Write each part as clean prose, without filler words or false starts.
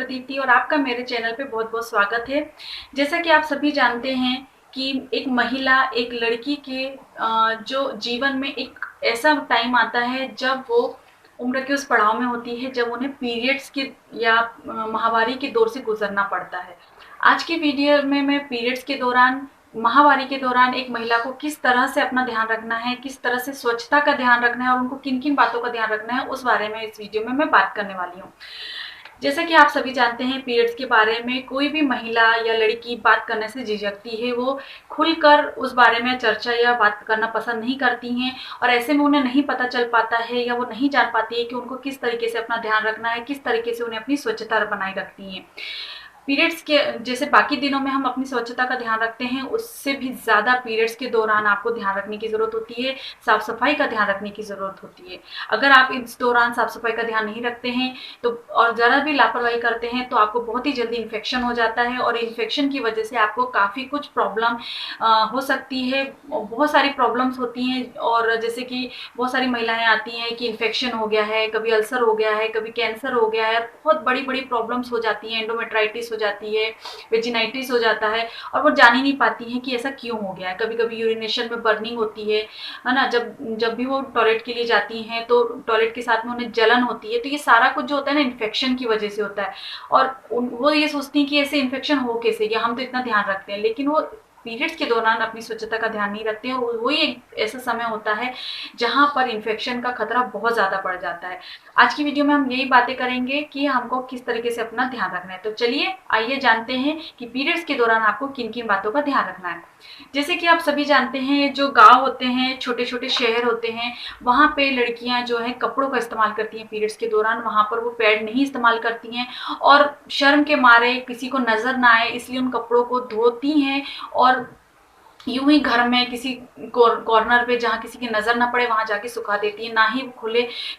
प्रदीप्ति और आपका मेरे चैनल पे बहुत-बहुत स्वागत है। जैसा कि आप सभी जानते हैं कि एक महिला, एक लड़की के जो जीवन में एक ऐसा टाइम आता है जब वो उम्र के उस पड़ाव में होती है जब उन्हें पीरियड्स के या माहवारी के दौर से गुजरना पड़ता है। आज की वीडियो में मैं पीरियड्स के दौरान, माहवारी के दौरान एक महिला को किस तरह से अपना ध्यान रखना है, किस तरह से स्वच्छता का ध्यान रखना है और उनको किन-किन बातों का ध्यान रखना है, उस बारे में इस वीडियो में मैं बात करने वाली हूँ। जैसा कि आप सभी जानते हैं, पीरियड्स के बारे में कोई भी महिला या लड़की बात करने से झिझकती है। वो खुलकर उस बारे में चर्चा या बात करना पसंद नहीं करती हैं और ऐसे में उन्हें नहीं पता चल पाता है या वो नहीं जान पाती है कि उनको किस तरीके से अपना ध्यान रखना है, किस तरीके से उन्हें अपनी स्वच्छता बनाए रखनी है। पीरियड्स के जैसे बाकी दिनों में हम अपनी स्वच्छता का ध्यान रखते हैं, उससे भी ज़्यादा पीरियड्स के दौरान आपको ध्यान रखने की ज़रूरत होती है, साफ-सफाई का ध्यान रखने की ज़रूरत होती है। अगर आप इस दौरान साफ-सफाई का ध्यान नहीं रखते हैं तो और ज़रा भी लापरवाही करते हैं तो आपको बहुत ही जल्दी इन्फेक्शन हो जाता है और इन्फेक्शन की वजह से आपको काफ़ी कुछ प्रॉब्लम हो सकती है। बहुत सारी प्रॉब्लम्स होती हैं और जैसे कि बहुत सारी महिलाएँ आती हैं कि इन्फेक्शन हो गया है, कभी अल्सर हो गया है, कभी कैंसर हो गया है, बहुत बड़ी-बड़ी प्रॉब्लम्स हो जाती हैं, एंडोमेट्राइटिस हो जाती है, वेजिनाइटिस हो जाता है और वो जान ही नहीं पाती हैं कि ऐसा क्यों हो गया है। कभी-कभी यूरिनेशन में बर्निंग होती है ना? जब भी वो टॉयलेट के लिए जाती हैं तो टॉयलेट के साथ में उन्हें जलन होती है। तो ये सारा कुछ जो होता है ना, इन्फेक्शन की वजह से होता है और वो ये सोचती हैं कि ऐसे इन्फेक्शन हो कैसे गया, हम तो इतना ध्यान रखते हैं, लेकिन वो पीरियड्स के दौरान अपनी स्वच्छता का ध्यान नहीं रखते हैं और वही एक ऐसा समय होता है जहाँ पर इन्फेक्शन का खतरा बहुत ज़्यादा बढ़ जाता है। आज की वीडियो में हम यही बातें करेंगे कि हमको किस तरीके से अपना ध्यान रखना है। तो चलिए आइए जानते हैं कि पीरियड्स के दौरान आपको किन-किन बातों का ध्यान रखना है। जैसे कि आप सभी जानते हैं, जो गाँव होते हैं, छोटे-छोटे शहर होते हैं, वहाँ पे लड़कियाँ जो हैं कपड़ों का इस्तेमाल करती हैं पीरियड्स के दौरान। वहाँ पर वो पैड नहीं इस्तेमाल करती हैं और शर्म के मारे किसी को नज़र ना आए इसलिए उन कपड़ों को धोती हैं और यूं ही घर में किसी कॉर्नर पे जहाँ किसी की नज़र ना पड़े वहाँ जाके सुखा देती है। ना ही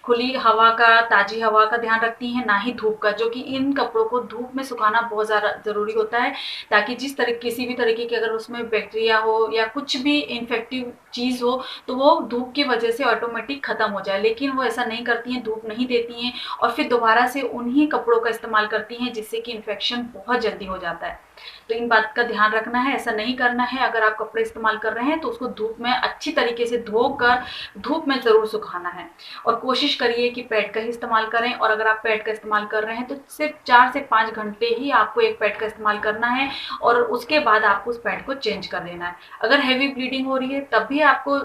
खुली हवा का, ताज़ी हवा का ध्यान रखती हैं, ना ही धूप का, जो कि इन कपड़ों को धूप में सुखाना बहुत ज़्यादा ज़रूरी होता है ताकि किसी भी तरीके की अगर उसमें बैक्टीरिया हो या कुछ भी इन्फेक्टिव चीज़ हो तो वो धूप की वजह से ऑटोमेटिक ख़त्म हो जाए। लेकिन वो ऐसा नहीं करती हैं, धूप नहीं देती हैं और फिर दोबारा से उन्हीं कपड़ों का इस्तेमाल करती हैं जिससे कि इन्फेक्शन बहुत जल्दी हो जाता है। तो इन बात का ध्यान रखना है, ऐसा नहीं करना है। अगर आप कपड़े इस्तेमाल कर रहे हैं तो उसको धूप में अच्छी तरीके से धोकर धूप में ज़रूर सुखाना है और कोशिश करिए कि पैड का ही इस्तेमाल करें। और अगर आप पैड का इस्तेमाल कर रहे हैं तो सिर्फ 4 से 5 घंटे ही आपको एक पैड का इस्तेमाल करना है और उसके बाद आपको उस पैड को चेंज कर देना है। अगर हैवी ब्लीडिंग हो रही है तब भी आपको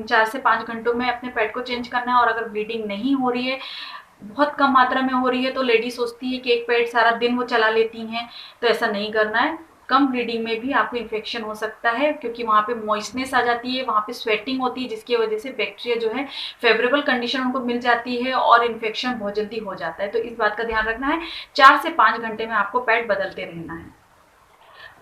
4 से 5 घंटों में अपने पैड को चेंज करना है और अगर ब्लीडिंग नहीं हो रही है, बहुत कम मात्रा में हो रही है, तो लेडी सोचती है कि एक पैड सारा दिन वो चला लेती हैं, तो ऐसा नहीं करना है। कम ब्लीडिंग में भी आपको इन्फेक्शन हो सकता है क्योंकि वहाँ पे मॉइस्चनेस आ जाती है, वहाँ पे स्वेटिंग होती है जिसकी वजह से बैक्टीरिया जो है फेवरेबल कंडीशन उनको मिल जाती है और इन्फेक्शन बहुत जल्दी हो जाता है। तो इस बात का ध्यान रखना है, 4 से 5 घंटे में आपको पैड बदलते रहना है।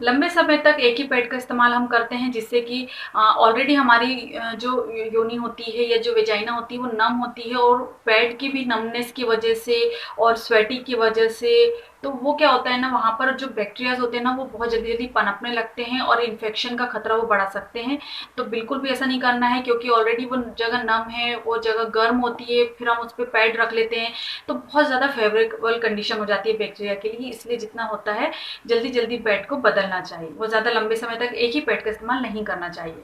लंबे समय तक एक ही पैड का इस्तेमाल हम करते हैं जिससे कि ऑलरेडी हमारी जो योनि होती है या जो वेजाइना होती है वो नम होती है और पैड की भी नमनेस की वजह से और स्वेटिंग की वजह से तो वो क्या होता है ना, वहाँ पर जो बैक्टीरियाज होते हैं ना वो बहुत जल्दी जल्दी पनपने लगते हैं और इन्फेक्शन का खतरा वो बढ़ा सकते हैं। तो बिल्कुल भी ऐसा नहीं करना है क्योंकि ऑलरेडी वो जगह नम है, वो जगह गर्म होती है, फिर हम उस पर पैड रख लेते हैं तो बहुत ज़्यादा फेवरेबल कंडीशन हो जाती है बैक्टीरिया के लिए। इसलिए जितना होता है जल्दी जल्दी पैड को बदलना चाहिए, वो ज़्यादा लंबे समय तक एक ही पैड का इस्तेमाल नहीं करना चाहिए।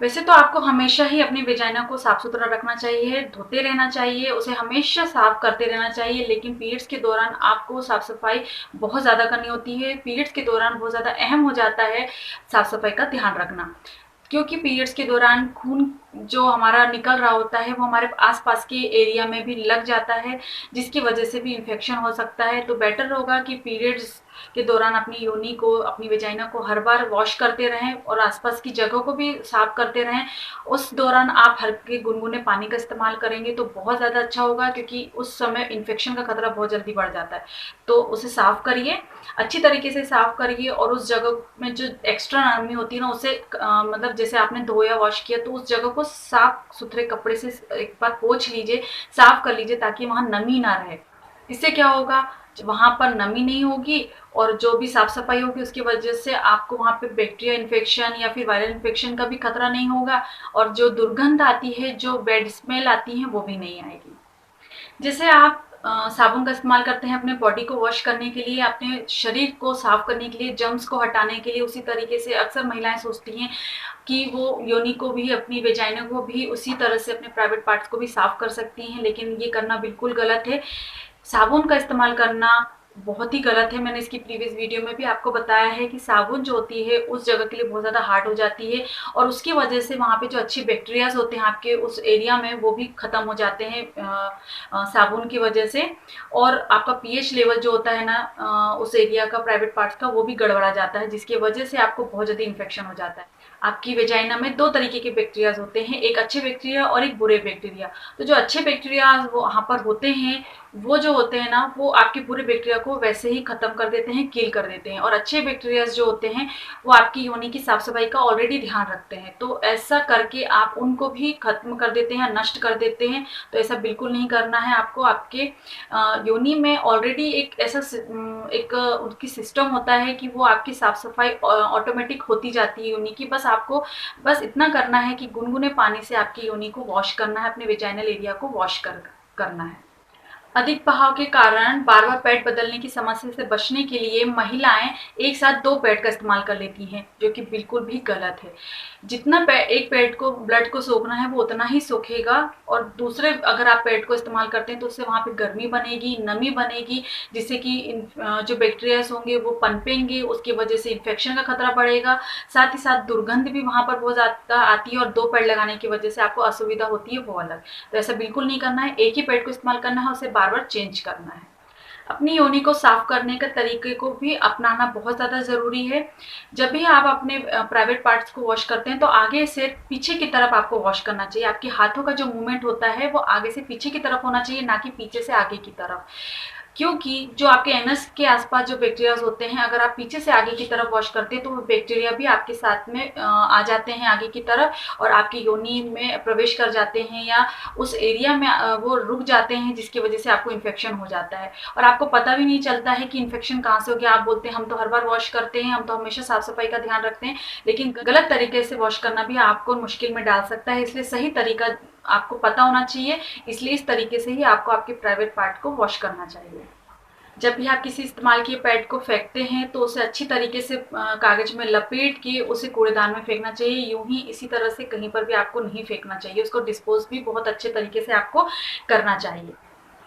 वैसे तो आपको हमेशा ही अपनी वेजाइना को साफ सुथरा रखना चाहिए, धोते रहना चाहिए, उसे हमेशा साफ करते रहना चाहिए। लेकिन पीरियड्स के दौरान आपको साफ सफाई बहुत ज़्यादा करनी होती है। पीरियड्स के दौरान बहुत ज़्यादा अहम हो जाता है साफ सफाई का ध्यान रखना, क्योंकि पीरियड्स के दौरान खून जो हमारा निकल रहा होता है वो हमारे आसपास के एरिया में भी लग जाता है जिसकी वजह से भी इन्फेक्शन हो सकता है। तो बेटर होगा कि पीरियड्स के दौरान अपनी योनि को, अपनी वेजाइना को हर बार वॉश करते रहें और आसपास की जगह को भी साफ करते रहें। उस दौरान आप हल्के गुनगुने पानी का इस्तेमाल करेंगे तो बहुत ज़्यादा अच्छा होगा क्योंकि उस समय इन्फेक्शन का खतरा बहुत जल्दी बढ़ जाता है। तो उसे साफ करिए, अच्छी तरीके से साफ करिए और उस जगह में जो एक्स्ट्रा नमी होती है ना उसे मतलब जैसे आपने धोया वॉश किया तो उस जगह को साफ सुथरे कपड़े से एक बार पोंछ लीजिए, साफ कर लीजिए ताकि वहाँ नमी ना रहे। इससे क्या होगा, वहाँ पर नमी नहीं होगी और जो भी साफ सफाई होगी उसकी वजह से आपको वहाँ पे बैक्टीरिया इन्फेक्शन या फिर वायरल इन्फेक्शन का भी खतरा नहीं होगा और जो दुर्गंध आती है, जो बैड स्मेल आती है वो भी नहीं आएगी। जैसे आप साबुन का इस्तेमाल करते हैं अपने बॉडी को वॉश करने के लिए, अपने शरीर को साफ करने के लिए, जर्म्स को हटाने के लिए। उसी तरीके से अक्सर महिलाएं सोचती हैं कि वो योनि को भी, अपनी वेजाइना को भी उसी तरह से अपने प्राइवेट पार्ट्स को भी साफ कर सकती हैं, लेकिन ये करना बिल्कुल गलत है। साबुन का इस्तेमाल करना बहुत ही गलत है। मैंने इसकी प्रीवियस वीडियो में भी आपको बताया है कि साबुन जो होती है उस जगह के लिए बहुत ज़्यादा हार्ड हो जाती है, और उसकी वजह से वहाँ पे जो अच्छे बैक्टीरियाज होते हैं आपके उस एरिया में वो भी ख़त्म हो जाते हैं साबुन की वजह से। और आपका पीएच लेवल जो होता है ना उस एरिया का, प्राइवेट पार्ट्स का, वो भी गड़बड़ा जाता है, जिसकी वजह से आपको बहुत जल्दी इन्फेक्शन हो जाता है। आपकी वेजाइना में दो तरीके के बैक्टीरियाज होते हैं, एक अच्छे बैक्टीरिया और एक बुरे बैक्टीरिया। तो जो अच्छे बैक्टीरिया वो वहाँ पर होते हैं, वो जो होते हैं ना वो आपके पूरे बैक्टीरिया को वैसे ही खत्म कर देते हैं, किल कर देते हैं। और अच्छे बैक्टीरिया जो होते हैं वो आपकी योनि की साफ सफाई का ऑलरेडी ध्यान रखते हैं, तो ऐसा करके आप उनको भी खत्म कर देते हैं, नष्ट कर देते हैं। तो ऐसा बिल्कुल नहीं करना है आपको। आपके योनि में ऑलरेडी एक ऐसा एक उनकी सिस्टम होता है कि वो आपकी साफ सफाई ऑटोमेटिक होती जाती है योनि की। बस आपको बस इतना करना है कि गुनगुने पानी से आपकी योनि को वॉश करना है, अपने वेजाइनल एरिया को वॉश करना है। अधिक बहाव के कारण बार बार पैड बदलने की समस्या से बचने के लिए महिलाएं एक साथ 2 पैड का इस्तेमाल कर लेती हैं, जो कि बिल्कुल भी गलत है। जितना एक पैड को ब्लड को सोखना है वो उतना ही सोखेगा, और दूसरे अगर आप पैड को इस्तेमाल करते हैं तो उससे वहाँ पे गर्मी बनेगी, नमी बनेगी, जिससे कि जो बैक्टीरियाज होंगे वो पनपेंगे, उसकी वजह से इन्फेक्शन का खतरा बढ़ेगा। साथ ही साथ दुर्गंध भी वहाँ पर बहुत ज़्यादा आती है, और 2 पैड लगाने की वजह से आपको असुविधा होती है वो अलग। तो ऐसा बिल्कुल नहीं करना है, एक ही पैड को इस्तेमाल करना है, उसे बार बार चेंज करना है। अपनी योनि को साफ करने के तरीके को भी अपनाना बहुत ज़्यादा ज़रूरी है। जब भी आप अपने प्राइवेट पार्ट्स को वॉश करते हैं तो आगे से पीछे की तरफ आपको वॉश करना चाहिए। आपके हाथों का जो मूवमेंट होता है वो आगे से पीछे की तरफ होना चाहिए, ना कि पीछे से आगे की तरफ। क्योंकि जो आपके एनस के आसपास जो बैक्टीरियाज होते हैं, अगर आप पीछे से आगे की तरफ वॉश करते हैं तो वो बैक्टीरिया भी आपके साथ में आ जाते हैं आगे की तरफ, और आपकी योनि में प्रवेश कर जाते हैं, या उस एरिया में वो रुक जाते हैं, जिसकी वजह से आपको इन्फेक्शन हो जाता है। और आपको पता भी नहीं चलता है कि इन्फेक्शन कहाँ से हो गया। आप बोलते हैं हम तो हर बार वॉश करते हैं, हम तो हमेशा साफ सफाई का ध्यान रखते हैं, लेकिन गलत तरीके से वॉश करना भी आपको मुश्किल में डाल सकता है। इसलिए सही तरीका आपको पता होना चाहिए, इसलिए इस तरीके से ही आपको आपके प्राइवेट पार्ट को वॉश करना चाहिए। जब भी आप किसी इस्तेमाल किए पैड को फेंकते हैं तो उसे अच्छी तरीके से कागज में लपेट के उसे कूड़ेदान में फेंकना चाहिए। यूं ही इसी तरह से कहीं पर भी आपको नहीं फेंकना चाहिए, उसको डिस्पोज भी बहुत अच्छे तरीके से आपको करना चाहिए।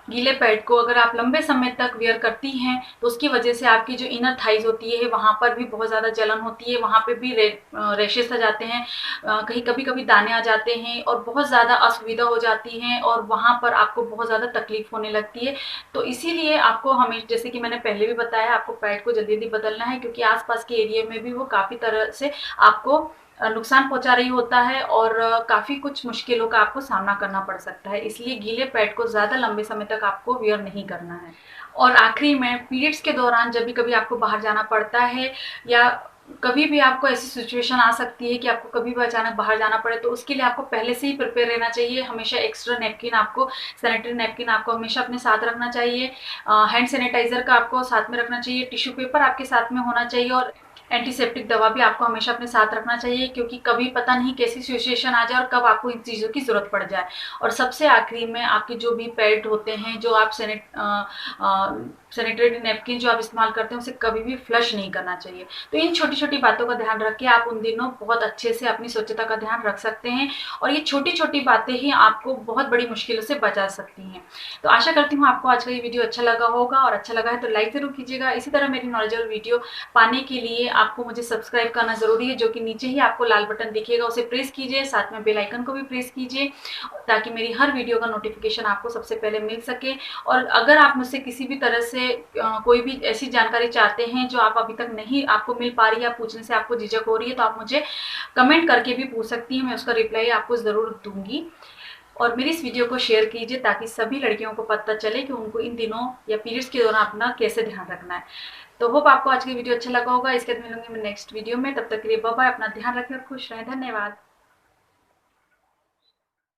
गीले पैड को अगर आप लंबे समय तक वेयर करती हैं तो उसकी वजह से आपकी जो इनर थाइज होती है वहाँ पर भी बहुत ज़्यादा जलन होती है, वहाँ पे भी रैशेस आ जाते हैं, कहीं कभी कभी दाने आ जाते हैं, और बहुत ज़्यादा असुविधा हो जाती है, और वहाँ पर आपको बहुत ज़्यादा तकलीफ होने लगती है। तो इसीलिए आपको हमें, जैसे कि मैंने पहले भी बताया, आपको पैड को जल्दी जल्दी बदलना है, क्योंकि आसपास के एरिया में भी वो काफ़ी तरह से आपको नुकसान पहुंचा रही होता है, और काफ़ी कुछ मुश्किलों का आपको सामना करना पड़ सकता है। इसलिए गीले पैड को ज़्यादा लंबे समय तक आपको वेयर नहीं करना है। और आखिरी में, पीरियड्स के दौरान जब भी कभी आपको बाहर जाना पड़ता है, या कभी भी आपको ऐसी सिचुएशन आ सकती है कि आपको कभी भी अचानक बाहर जाना पड़े, तो उसके लिए आपको पहले से ही प्रिपेयर रहना चाहिए। हमेशा एक्स्ट्रा नैपकिन, आपको सैनिटरी नैपकिन आपको हमेशा अपने साथ रखना चाहिए। हैंड सैनिटाइजर का आपको साथ में रखना चाहिए, टिश्यू पेपर आपके साथ में होना चाहिए, और एंटीसेप्टिक दवा भी आपको हमेशा अपने साथ रखना चाहिए, क्योंकि कभी पता नहीं कैसी सिचुएशन आ जाए और कब आपको इन चीज़ों की ज़रूरत पड़ जाए। और सबसे आखिरी में, आपके जो भी पैड होते हैं, जो आप सैनिटरी नैपकिन जो आप इस्तेमाल करते हैं, उसे कभी भी फ्लश नहीं करना चाहिए। तो इन छोटी छोटी बातों का ध्यान रख के आप उन दिनों बहुत अच्छे से अपनी स्वच्छता का ध्यान रख सकते हैं, और ये छोटी छोटी बातें ही आपको बहुत बड़ी मुश्किलों से बचा सकती हैं। तो आशा करती हूँ आपको आज का ये वीडियो अच्छा लगा होगा, और अच्छा लगा है तो लाइक ज़रूर कीजिएगा। इसी तरह मेरी नॉलेजेबल वीडियो पाने के लिए आपको मुझे सब्सक्राइब करना ज़रूरी है, जो कि नीचे ही आपको लाल बटन दिखेगा, उसे प्रेस कीजिए, साथ में बेल आइकन को भी प्रेस कीजिए, ताकि मेरी हर वीडियो का नोटिफिकेशन आपको सबसे पहले मिल सके। और अगर आप मुझसे किसी भी तरह से कोई भी ऐसी जानकारी चाहते हैं जो आप अभी तक नहीं आपको मिल पा रही है, या पूछने से आपको झिझक हो रही है, तो आप मुझे कमेंट करके भी पूछ सकती हैं, मैं उसका रिप्लाई आपको ज़रूर दूंगी। और मेरी इस वीडियो को शेयर कीजिए, ताकि सभी लड़कियों को पता चले कि उनको इन दिनों या पीरियड्स के दौरान अपना कैसे ध्यान रखना है। तो होप आपको आज की वीडियो अच्छा लगा होगा। इसके बाद मिलूंगी मैं नेक्स्ट वीडियो में। तब तक के लिए बाय बाय, अपना ध्यान रखें और खुश रहें। धन्यवाद।